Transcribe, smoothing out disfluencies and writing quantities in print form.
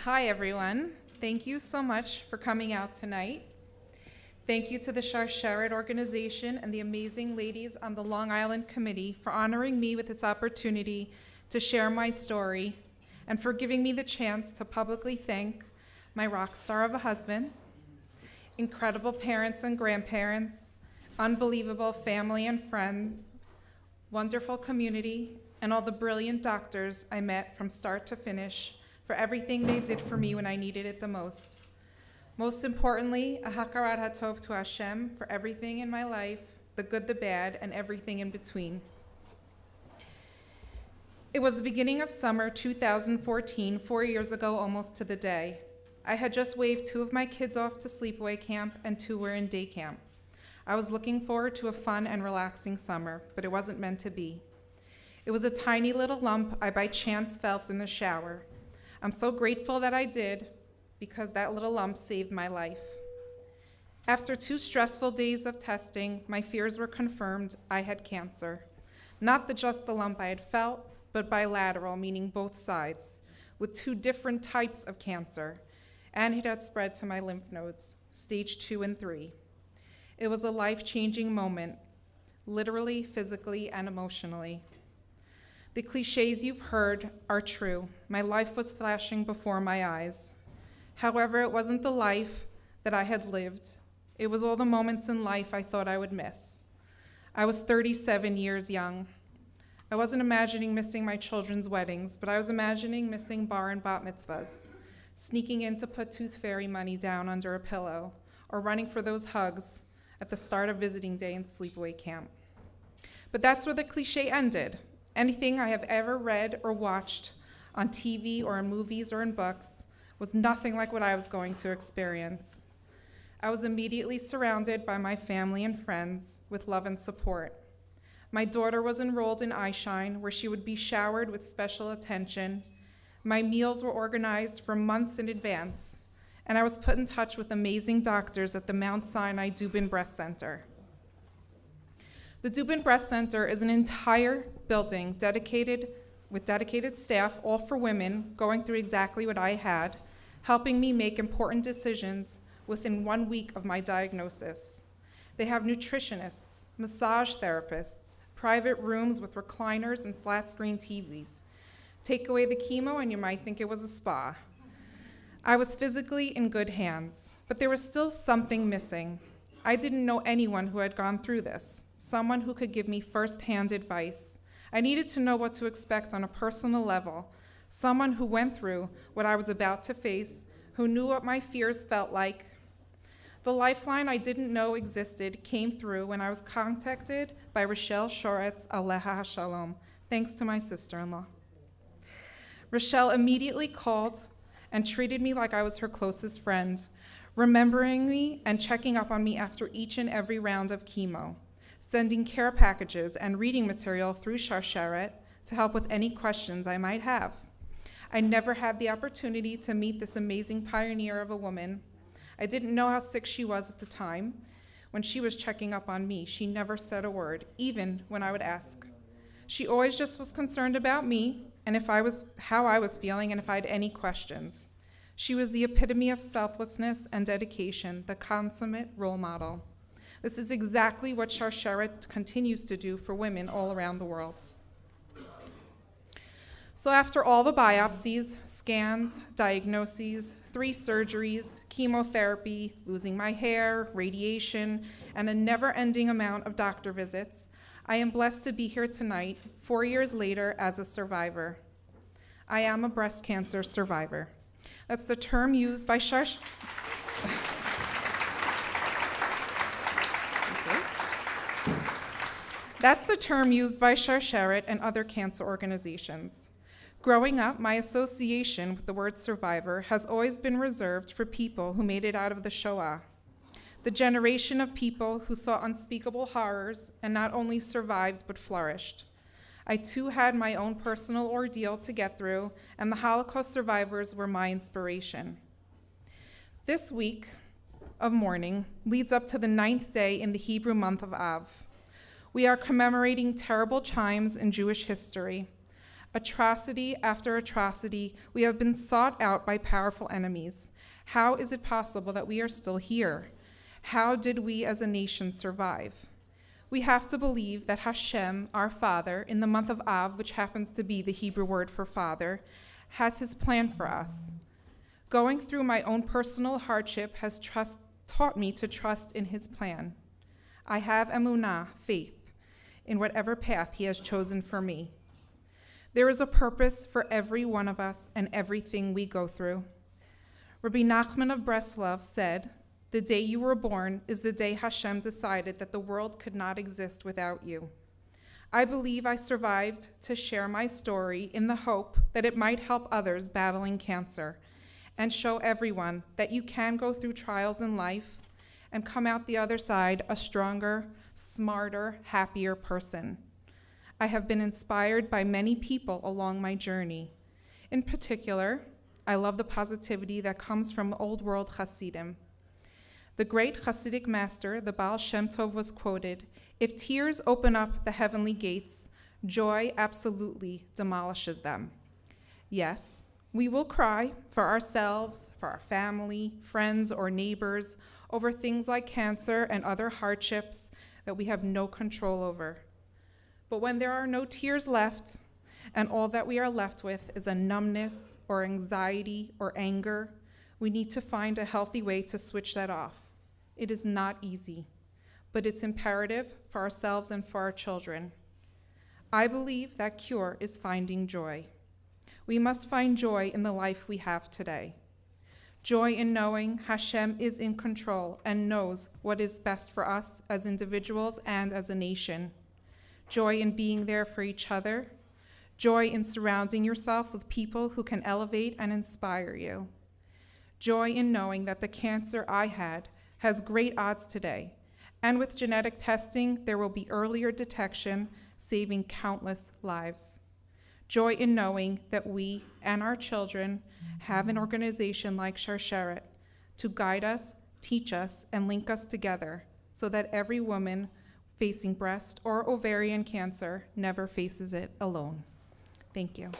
Hi, everyone. Thank you so much for coming out tonight. Thank you to the Sharsheret organization and the amazing ladies on the Long Island Committee for honoring me with this opportunity to share my story and for giving me the chance to publicly thank my rock star of a husband, incredible parents and grandparents, unbelievable family and friends, wonderful community, and all the brilliant doctors I met from start to finish for everything they did for me when I needed it the most. Most importantly, a hakarat hatov to Hashem for everything in my life, the good, the bad, and everything in between. It was the beginning of summer 2014, 4 years ago almost to the day. I had just waved 2 of my kids off to sleepaway camp and 2 were in day camp. I was looking forward to a fun and relaxing summer, but it wasn't meant to be. It was a tiny little lump I by chance felt in the shower. I'm so grateful that I did, because that little lump saved my life. After 2 stressful days of testing, my fears were confirmed. I had cancer. Not just the lump I had felt, but bilateral, meaning both sides, with 2 different types of cancer, and it had spread to my lymph nodes, stage 2 and 3. It was a life-changing moment, literally, physically, and emotionally. The cliches you've heard are true. My life was flashing before my eyes. However, it wasn't the life that I had lived. It was all the moments in life I thought I would miss. I was 37 years young. I wasn't imagining missing my children's weddings, but I was imagining missing bar and bat mitzvahs, sneaking in to put tooth fairy money down under a pillow, or running for those hugs at the start of visiting day in sleepaway camp. But that's where the cliche ended. Anything I have ever read or watched on TV or in movies or in books was nothing like what I was going to experience. I was immediately surrounded by my family and friends with love and support. My daughter was enrolled in iShine, where she would be showered with special attention. My meals were organized for months in advance, and I was put in touch with amazing doctors at the Mount Sinai Dubin Breast Center. The Dubin Breast Center is an entire building with dedicated staff, all for women, going through exactly what I had, helping me make important decisions within 1 week of my diagnosis. They have nutritionists, massage therapists, private rooms with recliners and flat-screen TVs. Take away the chemo and you might think it was a spa. I was physically in good hands, but there was still something missing. I didn't know anyone who had gone through this, someone who could give me first-hand advice. I needed to know what to expect on a personal level, someone who went through what I was about to face, who knew what my fears felt like. The lifeline I didn't know existed came through when I was contacted by Rochelle Shoretz, Aleha HaShalom, thanks to my sister-in-law. Rochelle immediately called and treated me like I was her closest friend, remembering me and checking up on me after each and every round of chemo, sending care packages and reading material through Sharsheret to help with any questions I might have. I never had the opportunity to meet this amazing pioneer of a woman. I didn't know how sick she was at the time. When she was checking up on me, she never said a word, even when I would ask. She always just was concerned about me and how I was feeling and if I had any questions. She was the epitome of selflessness and dedication, the consummate role model. This is exactly what Sharsheret continues to do for women all around the world. So after all the biopsies, scans, diagnoses, 3 surgeries, chemotherapy, losing my hair, radiation, and a never-ending amount of doctor visits, I am blessed to be here tonight, 4 years later, as a survivor. I am a breast cancer survivor. That's the term used by Sharsheret and other cancer organizations. Growing up, my association with the word survivor has always been reserved for people who made it out of the Shoah, the generation of people who saw unspeakable horrors and not only survived but flourished. I too had my own personal ordeal to get through, and the Holocaust survivors were my inspiration. This week of mourning leads up to the 9th day in the Hebrew month of Av. We are commemorating terrible times in Jewish history, Atrocity after atrocity, we have been sought out by powerful enemies. How is it possible that we are still here? How did we as a nation survive? We have to believe that Hashem, our Father, in the month of Av, which happens to be the Hebrew word for father, has his plan for us. Going through my own personal hardship has taught me to trust in his plan. I have emunah, faith, in whatever path he has chosen for me. There is a purpose for every one of us and everything we go through. Rabbi Nachman of Breslov said, "The day you were born is the day Hashem decided that the world could not exist without you." I believe I survived to share my story in the hope that it might help others battling cancer and show everyone that you can go through trials in life and come out the other side a stronger, smarter, happier person. I have been inspired by many people along my journey. In particular, I love the positivity that comes from old world Hasidim. The great Hasidic master, the Baal Shem Tov, was quoted, "If tears open up the heavenly gates, joy absolutely demolishes them." Yes, we will cry for ourselves, for our family, friends, or neighbors over things like cancer and other hardships that we have no control over. But when there are no tears left, and all that we are left with is a numbness or anxiety or anger, we need to find a healthy way to switch that off. It is not easy, but it's imperative for ourselves and for our children. I believe that cure is finding joy. We must find joy in the life we have today. Joy in knowing Hashem is in control and knows what is best for us as individuals and as a nation. Joy in being there for each other. Joy in surrounding yourself with people who can elevate and inspire you. Joy in knowing that the cancer I had has great odds today, and with genetic testing, there will be earlier detection, saving countless lives. Joy in knowing that we and our children have an organization like Sharsheret to guide us, teach us, and link us together so that every woman facing breast or ovarian cancer never faces it alone. Thank you.